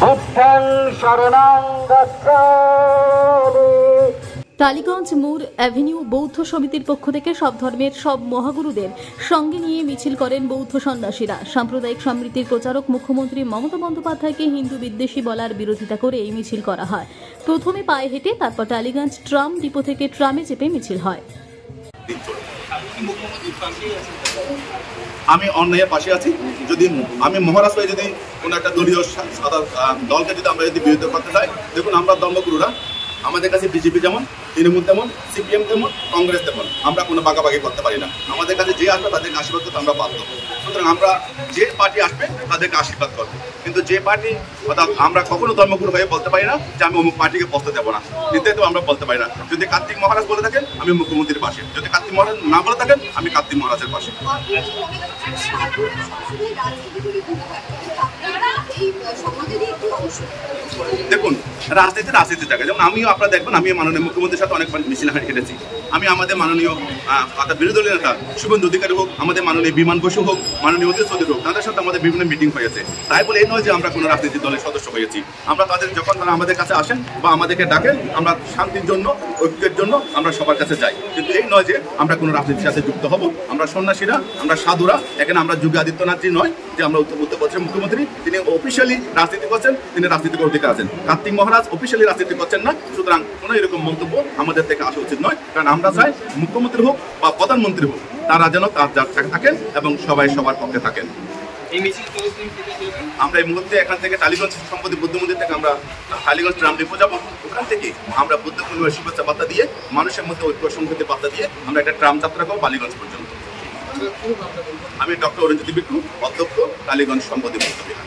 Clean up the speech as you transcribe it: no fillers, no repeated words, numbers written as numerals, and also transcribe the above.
বুদ্ধং শরণং গচ্ছামি। টালিগঞ্জ মোড় অ্যাভিনিউ বৌদ্ধ সমিতির পক্ষ থেকে সব ধর্মের সব মহাগুরুদের সঙ্গে নিয়ে মিছিল করেন বৌদ্ধ সন্ন্যাসীরা। সাম্প্রদায়িক সম্প্রীতির প্রচারক মুখ্যমন্ত্রী মমতা বন্দ্যোপাধ্যায়কে হিন্দু বিদ্বেষী বলার বিরোধিতা করে এই মিছিল করা হয়। প্রথমে পায়ে হেঁটে, তারপর টালিগঞ্জ ট্রাম ডিপো থেকে ট্রামে চেপে মিছিল হয়। আমি অন্যায়ের পাশে আছি। যদি আমি মহারাজ হয়ে যদি কোনো একটা দলীয় দলকে যদি আমরা যদি বিরোধিতা করতে চাই, দেখুন আমরা ধর্মগুরুরা, আমাদের কাছে বিজেপি যেমন, তৃণমূল তেমন, সিপিএম তেমন, কংগ্রেস তেমন, আমরা কোনো বাগাবাগি করতে পারি না। আমাদের কাছে যে আসবে তাদেরকে আশীর্বাদ করতে আমরা বাধ্য। সুতরাং আমরা যে পার্টি আসবে তাদেরকে আশীর্বাদ করবো, কিন্তু যে পার্টি অর্থাৎ আমরা কখনো ধর্মগুরু হয়ে বলতে পারি না যে আমি অমুক পার্টিকে বসতে দেবো না, নিতে আমরা বলতে পারি না। যদি কার্তিক মহারাজ বলে থাকেন আমি মুখ্যমন্ত্রীর পাশে, যদি কার্তিক মহারাজ না বলে থাকেন আমি কার্তিক মহারাজের পাশে। দেখুন, রাজনীতি থাকে। যেমন আমিও আপনারা দেখবেন, আমি মাননীয় মুখ্যমন্ত্রীর সাথে অনেক মিছিল হেঁটেছি। আমি আমাদের মাননীয় বিরোধী দলীয় নেতা শুভেন্দু অধিকারী হোক, আমাদের মাননীয় বিমান বসু হোক, মাননীয় অধীর চৌধুরী হোক, তাদের সাথে আমাদের বিভিন্ন মিটিং হয়েছে। তাই বলে এই নয় যে আমরা কোনো রাজনীতি দলের সদস্য হয়েছি। আমরা তাদের যখন তারা আমাদের কাছে আসেন বা আমাদেরকে ডাকেন, আমরা শান্তির জন্য, ঐক্যের জন্য আমরা সবার কাছে যাই। কিন্তু এই নয় যে আমরা কোনো রাজনীতির সাথে যুক্ত হব। আমরা সন্ন্যাসীরা, আমরা সাধুরা। এখানে আমরা যোগী আদিত্যনাথজি নয় যে আমরা উত্তরপ্রদেশের মুখ্যমন্ত্রী, তিনি অফিসিয়ালি রাজনীতি করছেন, তিনি রাজনীতির অধিকার আছেন। কার্তিক মহারাজ অফিসিয়ালি রাজনীতি করছেন না। সুতরাং কোনো এরকম মন্তব্য আমাদের থেকে আসা উচিত নয়। কারণ আমরা চাই মুখ্যমন্ত্রী হোক বা প্রধানমন্ত্রী হোক, তারা যেন তার থাকেন এবং সবাই সবার পক্ষে থাকেন। আমরা এই মুহূর্তে এখান থেকে টালিগঞ্জ সম্পত্তি বুদ্ধ মন্দির থেকে আমরা টালিগঞ্জ ট্রাম ডিপো যাবো। ওখান থেকে আমরা বুদ্ধ পূর্ণিমার শুভেচ্ছা বার্তা দিয়ে, মানুষের মধ্যে ঐক্য সংহতির বার্তা দিয়ে আমরা একটা ট্রাম যাত্রা করবো বালিগঞ্জ পর্যন্ত। আমি ডক্টর অরুণজ্যোতি বিক্রু, অধ্যক্ষ, টালিগঞ্জ সম্পত্তি বুদ্ধ বিহার।